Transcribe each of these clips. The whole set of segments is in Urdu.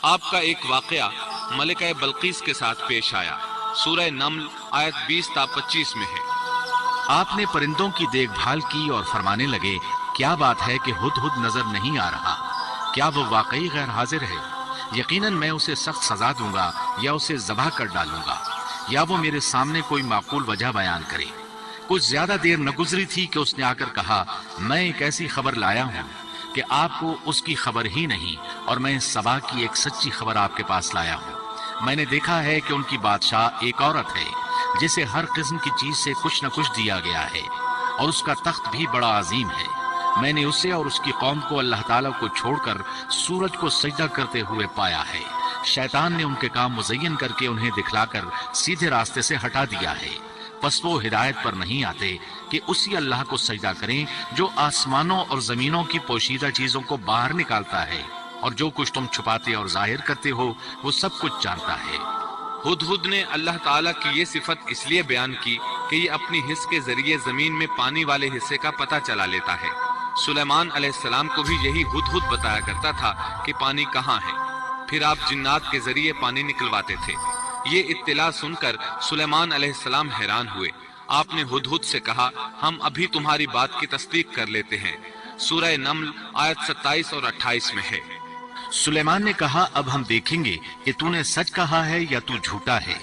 آپ کا ایک واقعہ ملکہ بلقیس کے ساتھ پیش آیا۔ سورہ نمل آیت 20 تا 25 میں ہے۔ آپ نے پرندوں کی دیکھ بھال کی اور فرمانے لگے، کیا بات ہے کہ ہدہد نظر نہیں آ رہا؟ کیا وہ واقعی غیر حاضر ہے؟ یقیناً میں اسے سخت سزا دوں گا یا اسے ذبح کر ڈالوں گا، یا وہ میرے سامنے کوئی معقول وجہ بیان کرے۔ کچھ زیادہ دیر نہ گزری تھی کہ اس نے آ کر کہا، میں ایک ایسی خبر لایا ہوں کہ آپ کو اس کی خبر ہی نہیں، اور میں سبا کی ایک سچی خبر آپ کے پاس لایا ہوں۔ میں نے دیکھا ہے کہ ان کی بادشاہ ایک عورت ہے جسے ہر قسم کی چیز سے کچھ نہ کچھ دیا گیا ہے، اور اس کا تخت بھی بڑا عظیم ہے۔ میں نے اسے اور اس کی قوم کو اللہ تعالیٰ کو چھوڑ کر سورج کو سجدہ کرتے ہوئے پایا ہے۔ شیطان نے ان کے کام مزین کر کے انہیں دکھلا کر سیدھے راستے سے ہٹا دیا ہے، پس وہ ہدایت پر نہیں آتے کہ اسی اللہ کو سجدہ کریں جو آسمانوں اور زمینوں کی پوشیدہ چیزوں کو باہر نکالتا ہے، اور جو کچھ تم چھپاتے اور ظاہر کرتے ہو وہ سب کچھ جانتا ہے۔ ہدہد نے اللہ تعالیٰ کی یہ صفت اس لیے بیان کی کہ یہ اپنی حس کے ذریعے زمین میں پانی والے حصے کا پتہ چلا لیتا ہے۔ سلیمان علیہ السلام کو بھی یہی ہدہد بتایا کرتا تھا کہ پانی کہاں ہے، پھر آپ جنات کے ذریعے پانی نکلواتے تھے۔ یہ اطلاع سن کر سلیمان علیہ السلام حیران ہوئے۔ آپ نے ہدہد سے کہا، ہم ابھی تمہاری بات کی تصدیق کر لیتے ہیں۔ سورہ نمل آیت 27 اور 28 میں ہے۔ سلیمان نے کہا، اب ہم دیکھیں گے کہ تو نے سچ کہا ہے یا تو جھوٹا ہے۔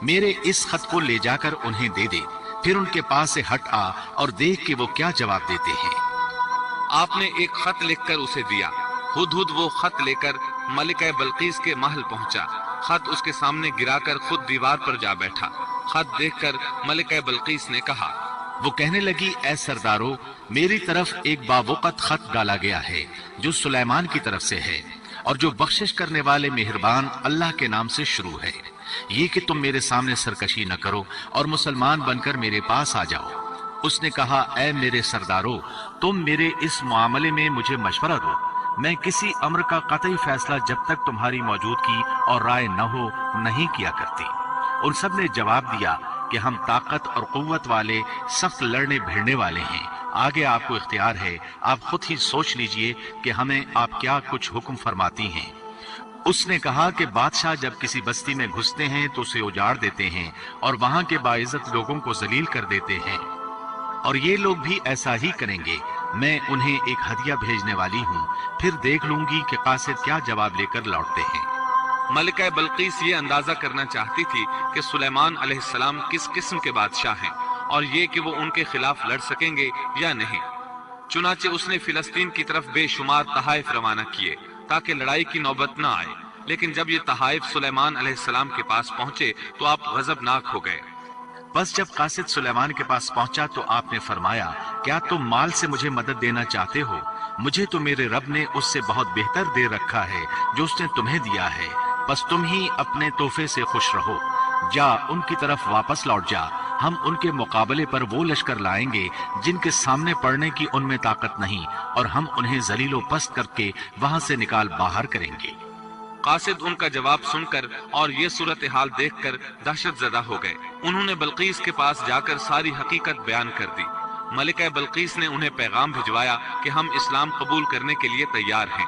میرے اس خط کو لے جا کر انہیں دے دے، پھر ان کے پاس سے ہٹ آ اور دیکھ کہ وہ کیا جواب دیتے ہیں۔ آپ نے ایک خط لکھ کر اسے دیا۔ ہدہد وہ خط لے کر ملکہ بلقیس کے محل پہنچا۔ خط اس کے سامنے گرا کر خود دیوار پر جا بیٹھا۔ خط دیکھ کر ملکہ بلقیس نے کہا، وہ کہنے لگی، اے سردارو، میری طرف ایک باوقت خط ڈالا گیا ہے جو سلیمان کی طرف سے ہے، اور جو بخشش کرنے والے مہربان اللہ کے نام سے شروع ہے، یہ کہ تم میرے سامنے سرکشی نہ کرو اور مسلمان بن کر میرے پاس آ جاؤ۔ اس نے کہا، اے میرے سردارو، تم میرے اس معاملے میں مجھے مشورہ دو۔ میں کسی امر کا قطعی فیصلہ جب تک تمہاری موجودگی اور رائے نہ ہو نہیں کیا کرتی۔ ان سب نے جواب دیا کہ ہم طاقت اور قوت والے، سخت لڑنے بھیڑنے والے ہیں، آگے آپ کو اختیار ہے، آپ خود ہی سوچ لیجئے کہ ہمیں آپ کیا کچھ حکم فرماتی ہیں۔ اس نے کہا کہ بادشاہ جب کسی بستی میں گھستے ہیں تو اسے اجاڑ دیتے ہیں اور وہاں کے باعزت لوگوں کو ذلیل کر دیتے ہیں، اور یہ لوگ بھی ایسا ہی کریں گے۔ میں انہیں ایک ہدیہ بھیجنے والی ہوں، پھر دیکھ لوں گی کہ قاصد کیا جواب لے کر لوٹتے ہیں۔ ملکہ بلقیس یہ اندازہ کرنا چاہتی تھی کہ سلیمان علیہ السلام کس قسم کے بادشاہ ہیں، اور یہ کہ وہ ان کے خلاف لڑ سکیں گے یا نہیں۔ چنانچہ اس نے فلسطین کی طرف بے شمار تحائف روانہ کیے تاکہ لڑائی کی نوبت نہ آئے، لیکن جب یہ تحائف سلیمان علیہ السلام کے پاس پہنچے تو آپ غضبناک ہو گئے۔ بس جب قاصد سلیمان کے پاس پہنچا تو آپ نے فرمایا، کیا تم مال سے مجھے مدد دینا چاہتے ہو؟ مجھے تو میرے رب نے اس سے بہت بہتر دے رکھا ہے جو اس نے تمہیں دیا ہے، بس تم ہی اپنے تحفے سے خوش رہو۔ جا ان کی طرف واپس لوٹ جا، ہم ان کے مقابلے پر وہ لشکر لائیں گے جن کے سامنے پڑنے کی ان میں طاقت نہیں، اور ہم انہیں ذلیل و پست کر کے وہاں سے نکال باہر کریں گے۔ قاصد ان کا جواب سن کر اور یہ صورتحال دیکھ کر دہشت زدہ ہو گئے۔ انہوں نے بلقیس کے پاس جا کر ساری حقیقت بیان کر دی۔ ملکہ بلقیس نے انہیں پیغام بھجوایا کہ ہم اسلام قبول کرنے کے لیے تیار ہیں۔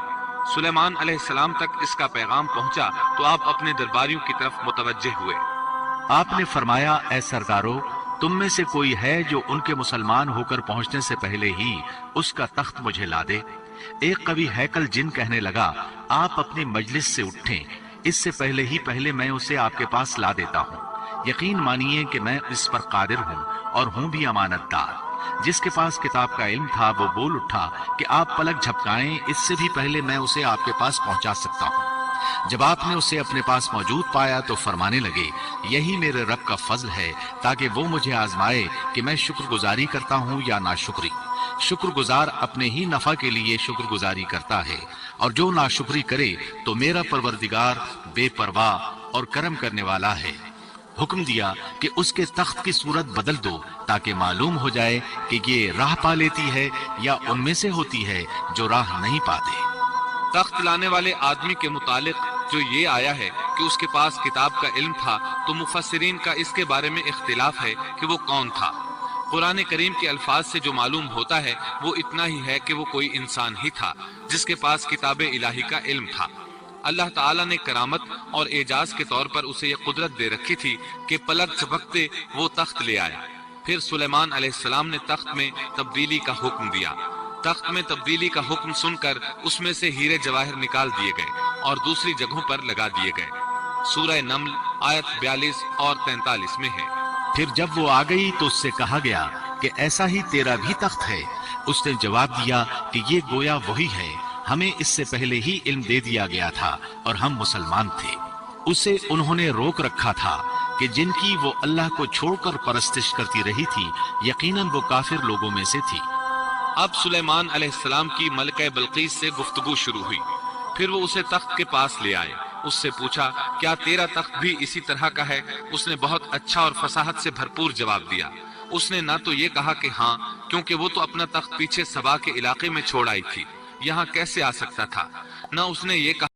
سلیمان علیہ السلام تک اس کا پیغام پہنچا تو آپ اپنے درباریوں کی طرف متوجہ ہوئے۔ آپ نے فرمایا، اے سردارو، تم میں سے کوئی ہے جو ان کے مسلمان ہو کر پہنچنے سے پہلے ہی اس کا تخت مجھے لا دے؟ ایک قوی ہیکل جن کہنے لگا، آپ اپنی مجلس سے اٹھیں، اس سے پہلے میں اسے آپ کے پاس لا دیتا ہوں۔ یقین مانیے کہ میں اس پر قادر ہوں اور ہوں بھی امانت دار۔ جس کے پاس کتاب کا علم تھا وہ بول اٹھا کہ آپ پلک جھپکائیں، اس سے بھی پہلے میں اسے آپ کے پاس پہنچا سکتا ہوں۔ جب آپ نے اسے اپنے پاس موجود پایا تو فرمانے لگے، یہی میرے رب کا فضل ہے تاکہ وہ مجھے آزمائے کہ میں شکر گزاری کرتا ہوں یا ناشکری۔ شکر گزار اپنے ہی نفع کے لیے شکر گزاری کرتا ہے، اور جو ناشکری کرے تو میرا پروردگار بے پرواہ اور کرم کرنے والا ہے۔ حکم دیا کہ اس کے تخت کی صورت بدل دو تاکہ معلوم ہو جائے کہ یہ راہ پا لیتی ہے یا ان میں سے ہوتی ہے جو راہ نہیں پاتے۔ تخت لانے والے آدمی کے متعلق جو یہ آیا ہے کہ اس کے پاس کتاب کا علم تھا، تو مفسرین کا اس کے بارے میں اختلاف ہے کہ وہ کون تھا۔ قرآن کریم کے الفاظ سے جو معلوم ہوتا ہے وہ اتنا ہی ہے کہ وہ کوئی انسان ہی تھا جس کے پاس کتاب الہی کا علم تھا۔ اللہ تعالیٰ نے کرامت اور اعجاز کے طور پر اسے یہ قدرت دے رکھی تھی کہ پلک جھپکتے وہ تخت لے آیا۔ پھر سلیمان علیہ السلام نے تخت میں تبدیلی کا حکم دیا۔ تخت میں تبدیلی کا حکم سن کر اس میں سے ہیرے جواہر نکال دیے گئے اور دوسری جگہوں پر لگا دیے گئے۔ سورہ نمل آیت 42 اور 43 میں ہے۔ پھر جب وہ آ گئی تو اس سے کہا گیا کہ ایسا ہی تیرا بھی تخت ہے۔ اس نے جواب دیا کہ یہ گویا وہی ہے، ہمیں اس سے پہلے ہی علم دے دیا گیا تھا اور ہم مسلمان تھے۔ اسے انہوں نے روک رکھا تھا کہ جن کی وہ اللہ کو چھوڑ کر پرستش کرتی رہی تھی، یقیناً وہ کافر لوگوں میں سے تھی۔ اب سلیمان علیہ السلام کی ملکہ بلقیس سے گفتگو شروع ہوئی۔ پھر وہ اسے تخت کے پاس لے آئے۔ اس سے پوچھا، کیا تیرا تخت بھی اسی طرح کا ہے؟ اس نے بہت اچھا اور فصاحت سے بھرپور جواب دیا۔ اس نے نہ تو یہ کہا کہ ہاں، کیونکہ وہ تو اپنا تخت پیچھے سبا کے علاقے میں چھوڑ آئی تھی، یہاں کیسے آ سکتا تھا، نہ اس نے یہ کہا